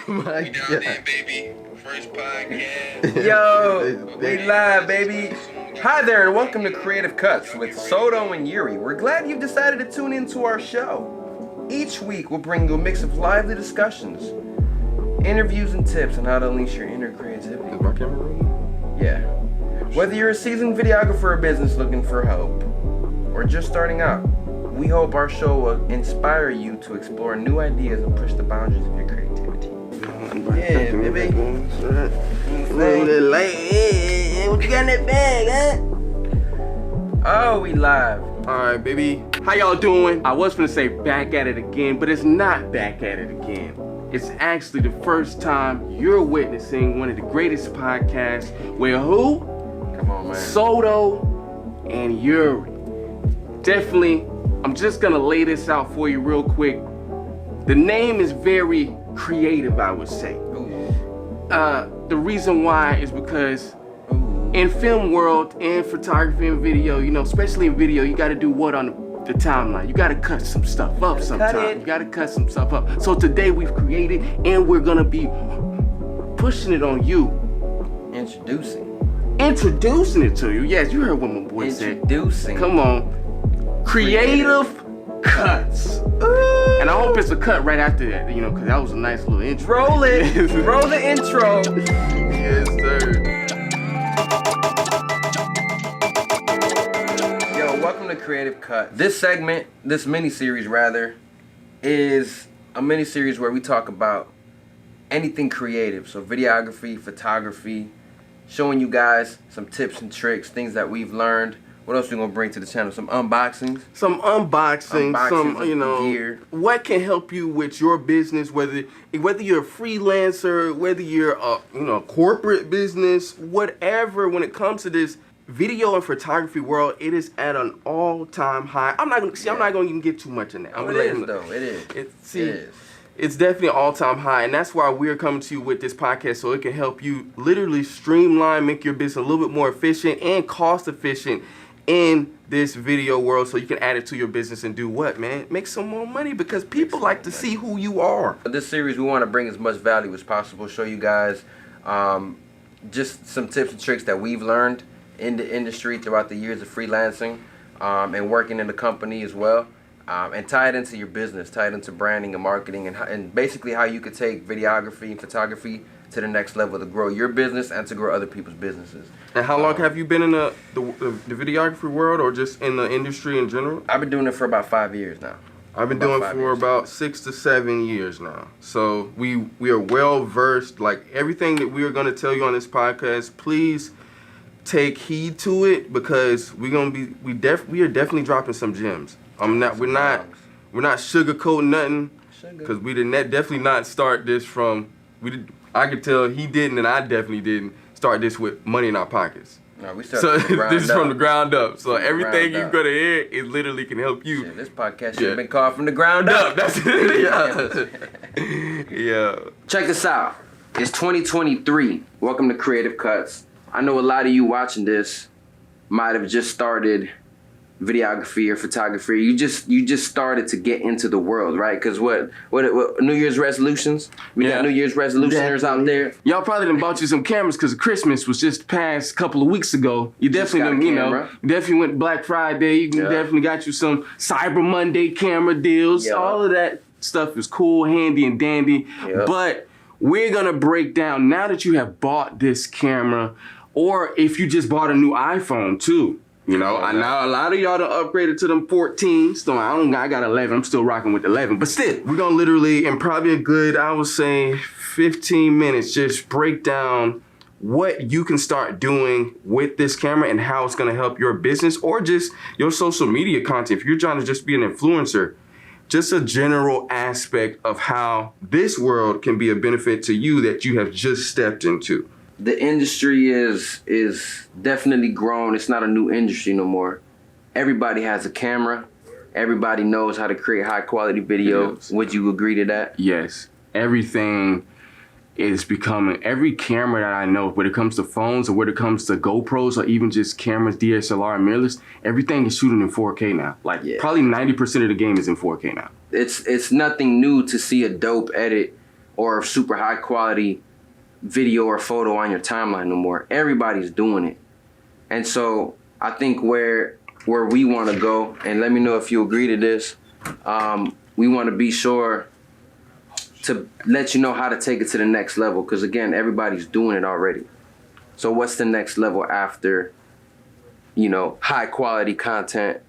My We down there, baby. First podcast. Yo, we live, baby. Hi there, and welcome to Creativ Cutz with Soto and Yuri. We're glad you've decided to tune into our show. Each week, we'll bring you a mix of lively discussions, interviews, and tips on how to unleash your inner creativity. Is my camera rolling? Yeah. Whether you're a seasoned videographer or business looking for help, or just starting out, we hope our show will inspire you to explore new ideas and push the boundaries of your creativity. Yeah, baby. What you got in that bag, huh? Oh, we live. Alright, baby. How y'all doing? I was gonna say back at it again, but it's not back at it again. It's actually the first time you're witnessing one of the greatest podcasts where who? Come on, man. Soto and Yuri. Definitely, I'm just gonna lay this out for you real quick. The name is very creative, I would say. The reason why is because in film world, in photography and video, you know, especially in video, you gotta do what on the timeline? You gotta cut some stuff up sometimes. You gotta cut some stuff up. So today we've created and we're gonna be pushing it on you. Introducing it to you. Yes, you heard what my boy said. Introducing. Come on. Creativ Cutz. And I hope it's a cut right after that, you know, because that was a nice little intro. Roll it. Roll the intro. Yes, sir. Yo, welcome to Creativ Cutz. This mini-series rather, is a mini-series where we talk about anything creative. So videography, photography, showing you guys some tips and tricks, things that we've learned. What else we gonna bring to the channel? Some unboxings. Some Unboxings you know, gear. What can help you with your business, whether you're a freelancer, whether you're a corporate business, whatever. When it comes to this video and photography world, it is at an all-time high. I'm not gonna even get too much in that. It is. It's definitely an all-time high, and that's why we're coming to you with this podcast, so it can help you literally streamline, make your business a little bit more efficient and cost-efficient in this video world, so you can add it to your business and do what, man? Make some more money, because people like to see who you are. This series, we want to bring as much value as possible, show you guys just some tips and tricks that we've learned in the industry throughout the years of freelancing and working in the company as well. And tie it into your business, tie it into branding and marketing, and basically how you could take videography and photography to the next level to grow your business and to grow other people's businesses. And how long have you been in the videography world, or just in the industry in general? I've been doing it for about 5 years now. I've been doing it for about 6 to 7 years now. So we are well versed. Like everything that we are going to tell you on this podcast, please take heed to it, because we are definitely dropping some gems. We're not sugarcoating nothing, because we did definitely not start this from. I could tell he didn't, and I definitely didn't start this with money in our pockets. No, we started from the ground this is up. from the ground up. So everything you're gonna hear, it literally can help you. Shit, this podcast should have been called From the Ground Up. That's it. Yeah. Check this out. It's 2023. Welcome to Creativ Cutz. I know a lot of you watching this might have just started videography or photography. You just started to get into the world, right? Because what New Year's resolutions? We got New Year's resolutioners out there. Y'all probably done bought you some cameras because Christmas was just past a couple of weeks ago. You definitely definitely went Black Friday. You definitely got you some Cyber Monday camera deals. All of that stuff is cool, handy, and dandy. But we're gonna break down, now that you have bought this camera, or if you just bought a new iPhone too. You know, I know a lot of y'all done upgraded to them 14s. So I got 11. I'm still rocking with 11. But still, we're going to literally, in probably a good, I would say, 15 minutes, just break down what you can start doing with this camera and how it's going to help your business or just your social media content. If you're trying to just be an influencer, just a general aspect of how this world can be a benefit to you that you have just stepped into. The industry is definitely grown. It's not a new industry no more. Everybody has a camera. Everybody knows how to create high quality video. Would you agree to that? Yes. Everything is becoming, every camera that I know, when it comes to phones or when it comes to GoPros or even just cameras, DSLR and mirrorless, everything is shooting in 4K now. Like probably 90% of the game is in 4K now. It's nothing new to see a dope edit or super high quality video or photo on your timeline no more. Everybody's doing it. And so I think where we want to go, and let me know if you agree to this, we want to be sure to let you know how to take it to the next level. Because again, everybody's doing it already. So what's the next level after, you know, high quality content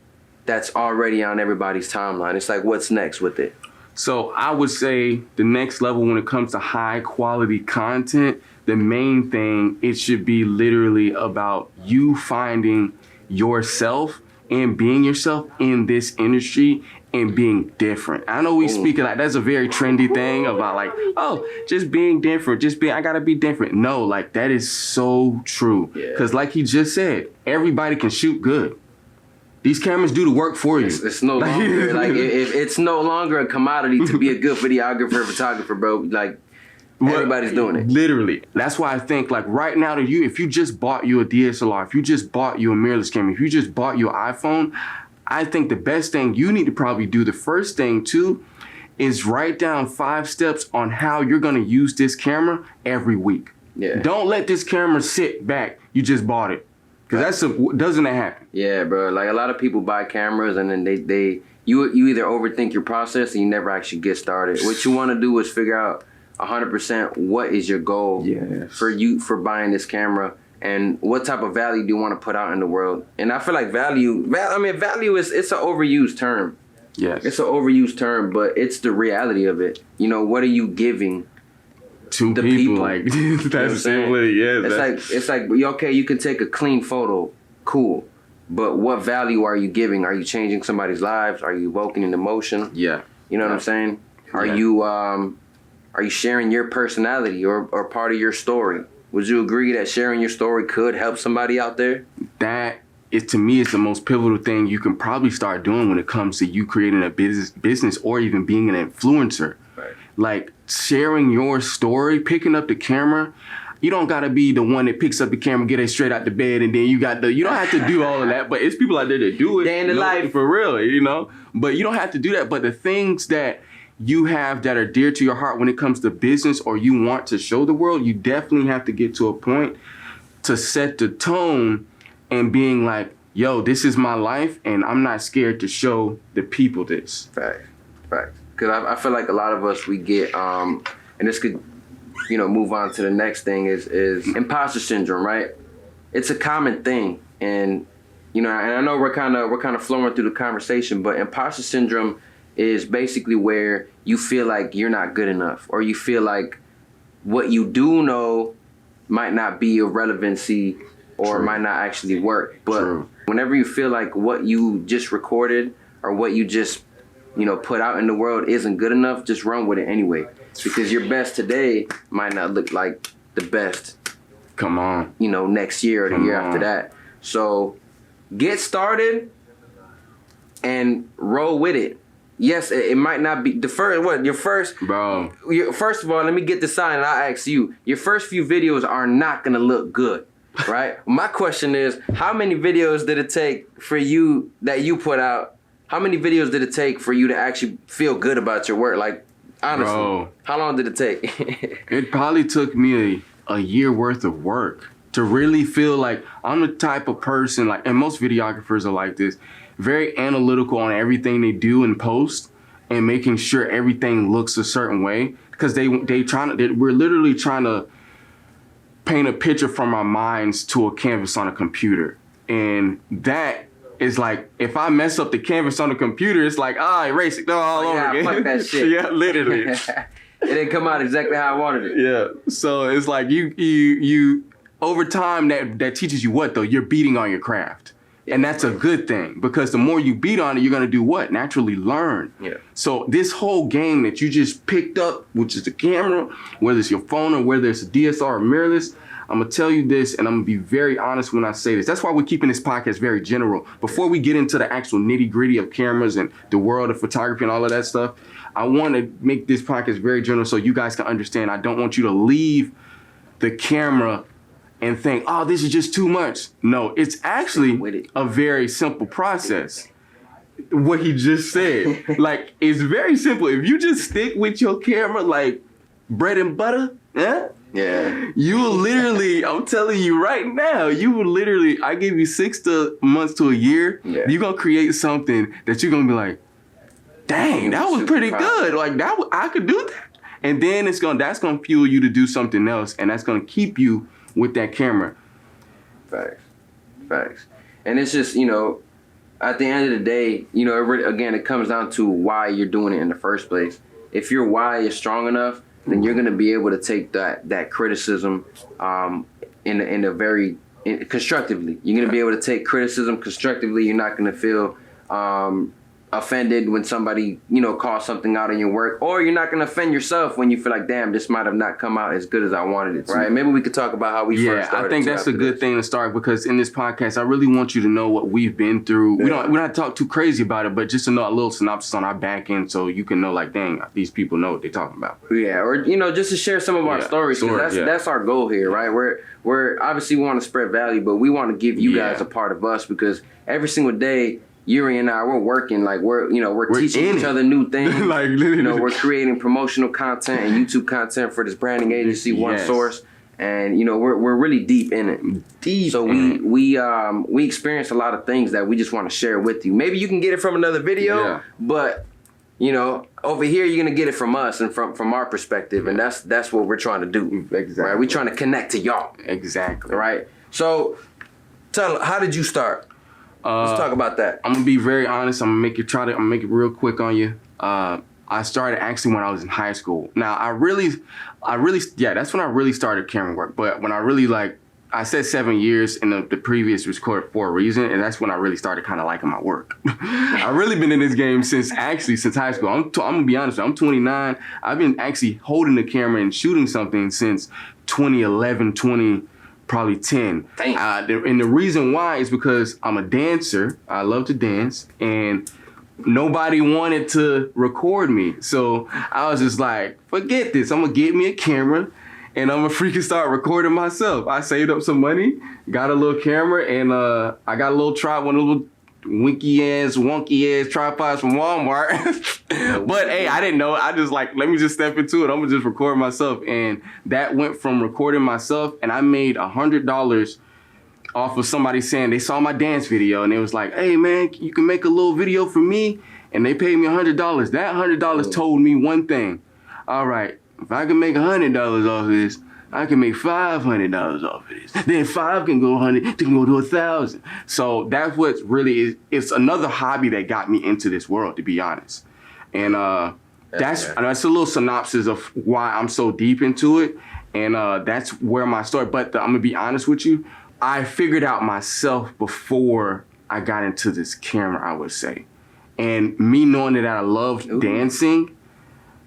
that's already on everybody's timeline? It's like, what's next with it? So I would say the next level when it comes to high quality content, the main thing, it should be literally about you finding yourself and being yourself in this industry and being different. I know we speak like that's a very trendy thing about like, oh, just being different, I gotta be different. No, like that is so true. Because like he just said, everybody can shoot good. These cameras do the work for you. It's no longer like if it's no longer a commodity to be a good videographer, photographer, bro. Like everybody's doing it. Literally. That's why I think like right now to you, if you just bought you a DSLR, if you just bought you a mirrorless camera, if you just bought you an iPhone, I think the best thing you need to probably do, the first thing too, is write down 5 steps on how you're gonna use this camera every week. Yeah. Don't let this camera sit back. You just bought it. Cause doesn't that happen? Yeah, bro. Like a lot of people buy cameras and then you either overthink your process and you never actually get started. What you want to do is figure out 100% what is your goal for buying this camera and what type of value do you want to put out in the world. And I feel like value is it's an overused term. Yes, it's an overused term, but it's the reality of it. You know, what are you giving to the people? Like that's simply it's like okay, you can take a clean photo, cool, but what value are you giving? Are you changing somebody's lives? Are you evoking an emotion? Yeah, you know what I'm saying? Are you sharing your personality or part of your story? Would you agree that sharing your story could help somebody out there? That is, to me, is the most pivotal thing you can probably start doing when it comes to you creating a business or even being an influencer. Right. Like sharing your story, picking up the camera. You don't gotta be the one that picks up the camera, get it straight out the bed, and then you don't have to do all of that. But it's people out there that do it. Day in the life. For real, you know. But you don't have to do that. But the things that you have that are dear to your heart when it comes to business or you want to show the world, you definitely have to get to a point to set the tone and being like, yo, this is my life and I'm not scared to show the people this. Facts. Because I feel like a lot of us, we get, and this could, move on to the next thing is imposter syndrome, right? It's a common thing. And, and I know we're kind of flowing through the conversation, but imposter syndrome is basically where you feel like you're not good enough or you feel like what you do know might not be of relevancy or might not actually work. But whenever you feel like what you just recorded or what you just, put out in the world isn't good enough, just run with it anyway. Because your best today might not look like the best. Come on. Next year or the year after that. So get started and roll with it. Yes, it might not be the first. Your first, bro. First of all, let me get the sign and I'll ask you. Your first few videos are not gonna look good, right? My question is, how many videos did it take for you that you put out? How many videos did it take for you to actually feel good about your work? Like, honestly, bro, how long did it take? It probably took me a year worth of work to really feel like I'm the type of person, like, and most videographers are like this, very analytical on everything they do and post and making sure everything looks a certain way because we're literally trying to paint a picture from our minds to a canvas on a computer. And that is like, if I mess up the canvas on the computer, it's like, erase it all over again. Fuck that shit. Yeah, literally. It didn't come out exactly how I wanted it. Yeah, so it's like you over time that teaches you what though? You're beating on your craft. And that's a good thing because the more you beat on it, you're going to do what? Naturally learn. Yeah. So this whole game that you just picked up, which is the camera, whether it's your phone or whether it's a DSLR or mirrorless, I'm going to tell you this and I'm going to be very honest when I say this. That's why we're keeping this podcast very general. Before we get into the actual nitty gritty of cameras and the world of photography and all of that stuff, I want to make this podcast very general so you guys can understand. I don't want you to leave the camera and think, oh, this is just too much. No, it's actually a very simple process. What he just said, like, it's very simple. If you just stick with your camera, like, bread and butter, yeah. Yeah. You will literally, I'm telling you right now, you will literally, I give you 6 months to a year, you're going to create something that you're going to be like, dang, that was pretty good. Like I could do that. And then that's going to fuel you to do something else. And that's going to keep you with that camera. Facts. And it's just, at the end of the day, it comes down to why you're doing it in the first place. If your why is strong enough, then you're going to be able to take that criticism in a very constructively. You're going to be able to take criticism constructively. You're not going to feel offended when somebody, calls something out in your work, or you're not going to offend yourself when you feel like, damn, this might have not come out as good as I wanted it to. Right? Maybe we could talk about how we first started. I think that's a good thing to start, because in this podcast, I really want you to know what we've been through. We don't have to talk too crazy about it, but just to know a little synopsis on our back end, so you can know, like, dang, these people know what they're talking about. Yeah, or, just to share some of our stories, because that's our goal here, right? We're obviously we want to spread value, but we want to give you guys a part of us, because every single day, Yuri and I, we're working, like we're teaching each other new things. Like, literally. We're creating promotional content and YouTube content for this branding agency, One Source, and we're really deep in it. So we experience a lot of things that we just want to share with you. Maybe you can get it from another video, but over here you're gonna get it from us and from our perspective, and that's what we're trying to do. Exactly. Right? We're trying to connect to y'all. Exactly. Right. So, how did you start? Let's talk about that. I'm gonna be very honest. I'm gonna make it real quick on you. I started actually when I was in high school. Now that's when I really started camera work. But when I said 7 years, and the previous was for a reason, and that's when I really started kind of liking my work. I've really been in this game since high school. I'm gonna be honest. I'm 29. I've been actually holding the camera and shooting something since 2011, probably 10. And the reason why is because I'm a dancer. I love to dance, and nobody wanted to record me. So I was just like, forget this. I'm gonna get me a camera, and I'm gonna freaking start recording myself. I saved up some money, got a little camera, and I got a little tripod, one of those wonky ass tripods from Walmart. But hey, I didn't know. I just let me just step into it. I'm gonna just record myself. And that went from recording myself, and I made $100 off of somebody saying they saw my dance video, and they was like, hey man, you can make a little video for me. And they paid me $100. That $100 told me one thing. All right, if I can make $100 off of this, I can make $500 off of this. Then 5 can go 100, can go to 1,000. So that's what really is. It's another hobby that got me into this world, to be honest. And that's a little synopsis of why I'm so deep into it. And that's where my story. But I'm gonna be honest with you. I figured out myself before I got into this camera, I would say. And me knowing that I loved dancing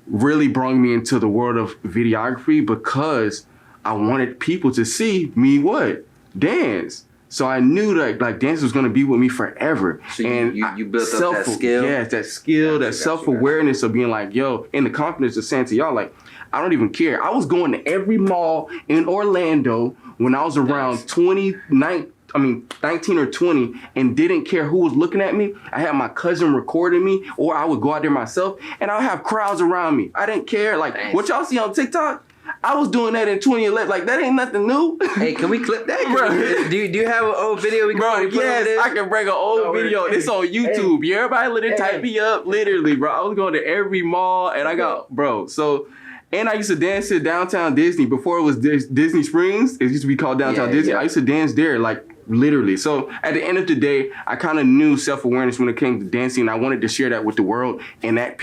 really brought me into the world of videography, because I wanted people to see me dance. So I knew that dance was gonna be with me forever. So you built up that skill? Yeah, that skill, that self-awareness of being like, yo, and the confidence of saying to y'all, like, I don't even care. I was going to every mall in Orlando when I was around 19 or 20, and didn't care who was looking at me. I had my cousin recording me, or I would go out there myself, and I would have crowds around me. I didn't care. What y'all see on TikTok, I was doing that in 2011. That ain't nothing new. Hey, can we clip that? Bro, do you have an old video we can put yes, I can bring an old video. It's on YouTube. Hey. Everybody literally type me up. Literally, bro. I was going to every mall, and I got, so... And I used to dance at Downtown Disney before it was Disney Springs. It used to be called Downtown Disney. I used to dance there, literally. So at the end of the day, I kind of knew self-awareness when it came to dancing, and I wanted to share that with the world. And that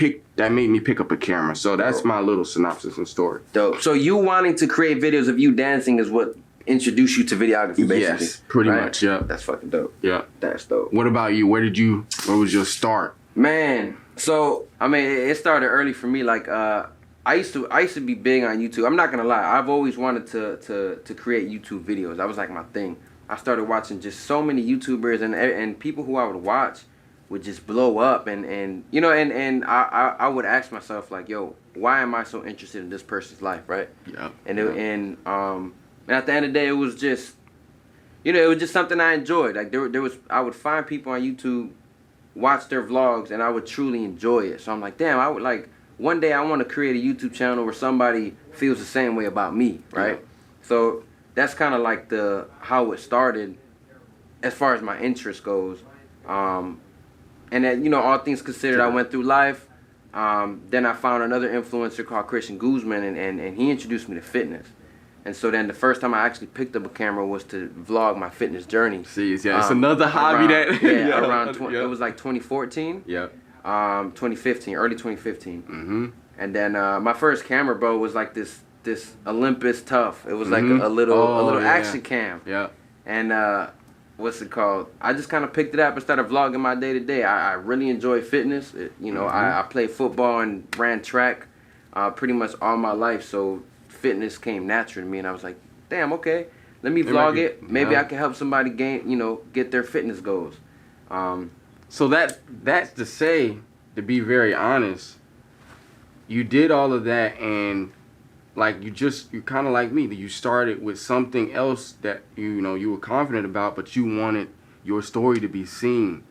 made me pick up a camera. So that's my little synopsis and story. Dope. So you wanting to create videos of you dancing is what introduced you to videography, basically? Yes, pretty much. Yeah. That's fucking dope. Yeah. That's dope. What about you? Where was your start? Man, so it started early for me. I used to be big on YouTube. I'm not gonna lie. I've always wanted to create YouTube videos. That was my thing. I started watching just so many YouTubers, and people who I would watch would just blow up, and I would ask myself yo, why am I so interested in this person's life, right? Yeah. And at the end of the day, it was just it was just something I enjoyed. I would find people on YouTube, watch their vlogs, and I would truly enjoy it. So I'm like, damn, one day I want to create a YouTube channel where somebody feels the same way about me, right? Yeah. So that's kind of like how it started as far as my interest goes. And that, you know, all things considered, I went through life. Then I found another influencer called Christian Guzman, and he introduced me to fitness. And so then the first time I actually picked up a camera was to vlog my fitness journey. See, yeah, it's another hobby it was like 2014. Yeah. 2015, early 2015. Mm-hmm. And then my first camera, bro, was like this Olympus Tough. It was like a little action cam. Yeah. And what's it called? I just kind of picked it up and started vlogging my day to day. I really enjoy fitness. I played football and ran track pretty much all my life. So fitness came natural to me, and I was like, damn, okay, let me vlog it. Maybe I can help somebody get their fitness goals. So that's to say, to be very honest, you did all of that, and like you're kind of like me, that you started with something else that you were confident about, but you wanted your story to be seen.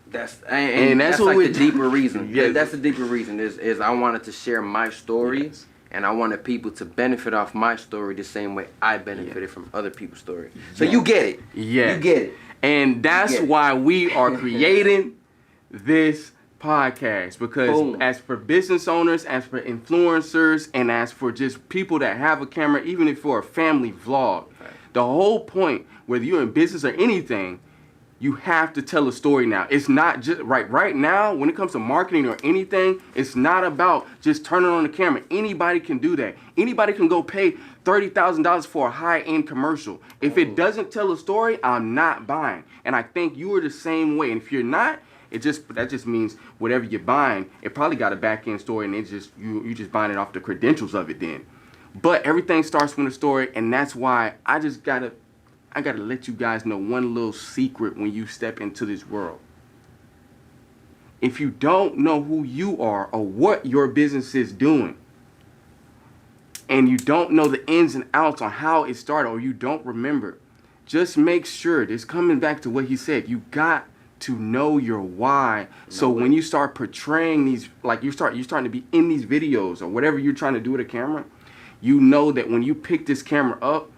That's what like we the deeper reason. Yes. That's the deeper reason is I wanted to share my story. Yes. And I wanted people to benefit off my story the same way I benefited from other people's story. So you get it. Yeah. You get it. And that's why we are creating this podcast. Because as for business owners, as for influencers, and as for just people that have a camera, even if for a family vlog, the whole point, whether you're in business or anything, you have to tell a story now. It's not just right now when it comes to marketing or anything, it's not about just turning on the camera. Anybody can do that. Anybody can go pay $30,000 for a high-end commercial. If it doesn't tell a story, I'm not buying. And I think you are the same way. And if you're not, that just means whatever you're buying, it probably got a back-end story, and it's just you just buying it off the credentials of it then. But everything starts with a story, and that's why I gotta let you guys know one little secret when you step into this world. If you don't know who you are or what your business is doing, and you don't know the ins and outs on how it started, or you don't remember, just make sure, this coming back to what he said, you got to know your why. So when you start portraying these, like you're starting to be in these videos or whatever you're trying to do with a camera, you know that when you pick this camera up,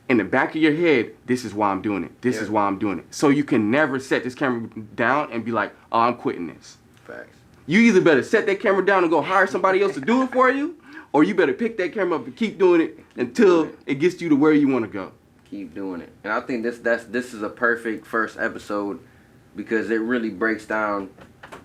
in the back of your head, this is why I'm doing it. This is why I'm doing it. So you can never set this camera down and be like, oh, I'm quitting this. Facts. You either better set that camera down and go hire somebody else to do it for you, or you better pick that camera up and keep doing it until it gets you to where you want to go. Keep doing it. And I think this is a perfect first episode because it really breaks down,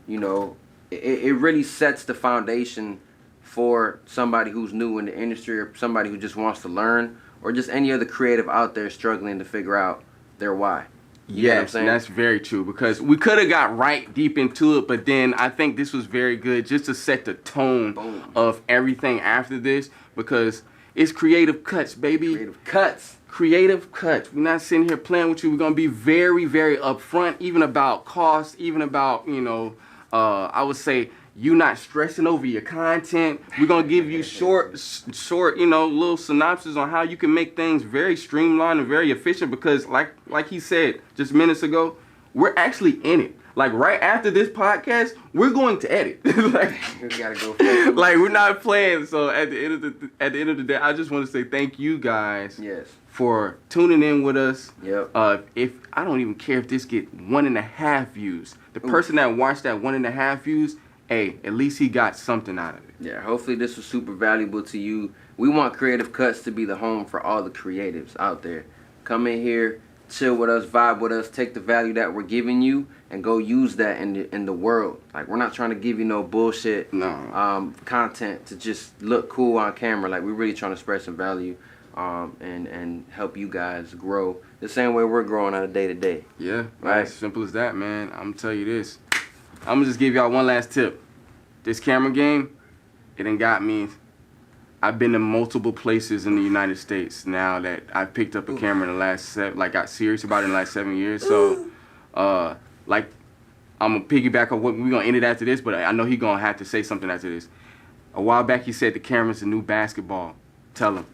it really sets the foundation for somebody who's new in the industry or somebody who just wants to learn, or just any other creative out there struggling to figure out their why. You know what I'm saying? That's very true, because we could have got right deep into it, but then I think this was very good just to set the tone of everything after this, because it's Creativ Cutz, baby. Creativ Cutz. Creativ Cutz. We're not sitting here playing with you. We're going to be very, very upfront, even about cost, even about, I would say, you not stressing over your content. We're going to give you short, little synopsis on how you can make things very streamlined and very efficient, because like he said just minutes ago, we're actually in it. Like right after this podcast, we're going to edit. We gotta go. Like we're not playing. So at the end of the day, I just want to say thank you guys. Yes. For tuning in with us. Yep. If I don't even care if this get 1.5 views, the person that watched that 1.5 views, hey, at least he got something out of it. Yeah, hopefully this was super valuable to you. We want Creativ Cutz to be the home for all the creatives out there. Come in here, chill with us, vibe with us, take the value that we're giving you, and go use that in the world. Like, we're not trying to give you no bullshit content to just look cool on camera. Like, we're really trying to spread some value and help you guys grow the same way we're growing on a day-to-day. Yeah, right. As simple as that, man. I'm going to tell you this. I'm going to just give y'all one last tip. This camera game, it done got me. I've been to multiple places in the United States now that I picked up a camera in the last got serious about it in the last 7 years. So, I'm going to piggyback on what we're going to end it after this, but I know he's going to have to say something after this. A while back, he said the camera's the new basketball. Tell him.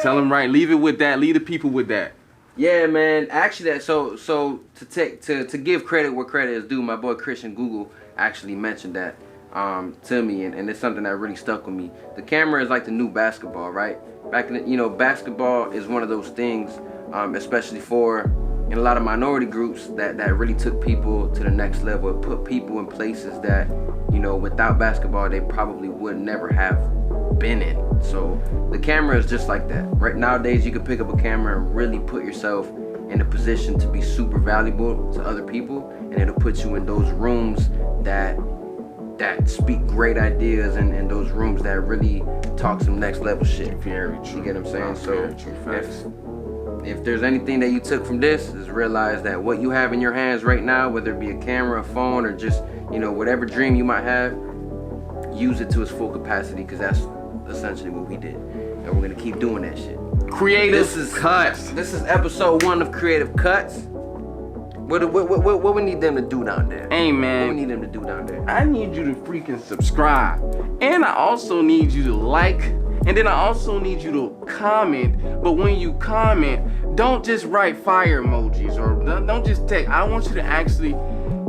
Tell him right. Leave it with that. Leave the people with that. Yeah, man. Actually, so to give credit where credit is due, my boy Christian Google actually mentioned that to me, and it's something that really stuck with me. The camera is like the new basketball, right? Back in the, basketball is one of those things, especially in a lot of minority groups that really took people to the next level. It put people in places that, without basketball, they probably would never have been in. So the camera is just like that. Right nowadays, you can pick up a camera and really put yourself in a position to be super valuable to other people, and it'll put you in those rooms that speak great ideas, and those rooms that really talk some next level shit. Very true. You get what I'm saying? Very true. If there's anything that you took from this, is realize that what you have in your hands right now, whether it be a camera, a phone, or just, whatever dream you might have, use it to its full capacity, because that's essentially what we did. And we're gonna keep doing that shit. Creativ Cutz. This is episode 1 of Creativ Cutz. What we need them to do down there? Hey, man. What we need them to do down there? I need you to freaking subscribe. And I also need you to like. And then I also need you to comment. But when you comment, don't just write fire emojis or don't just text. I want you to actually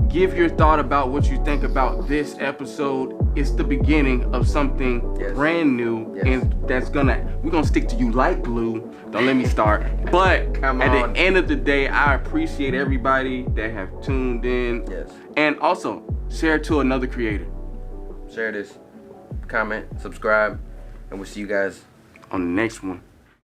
give your thought about what you think about this episode. It's the beginning of something brand new, and we're gonna stick to you like glue. Don't let me start. But at the end of the day, I appreciate everybody that have tuned in. Yes. And also share it to another creator. Share this, comment, subscribe, and we'll see you guys on the next one.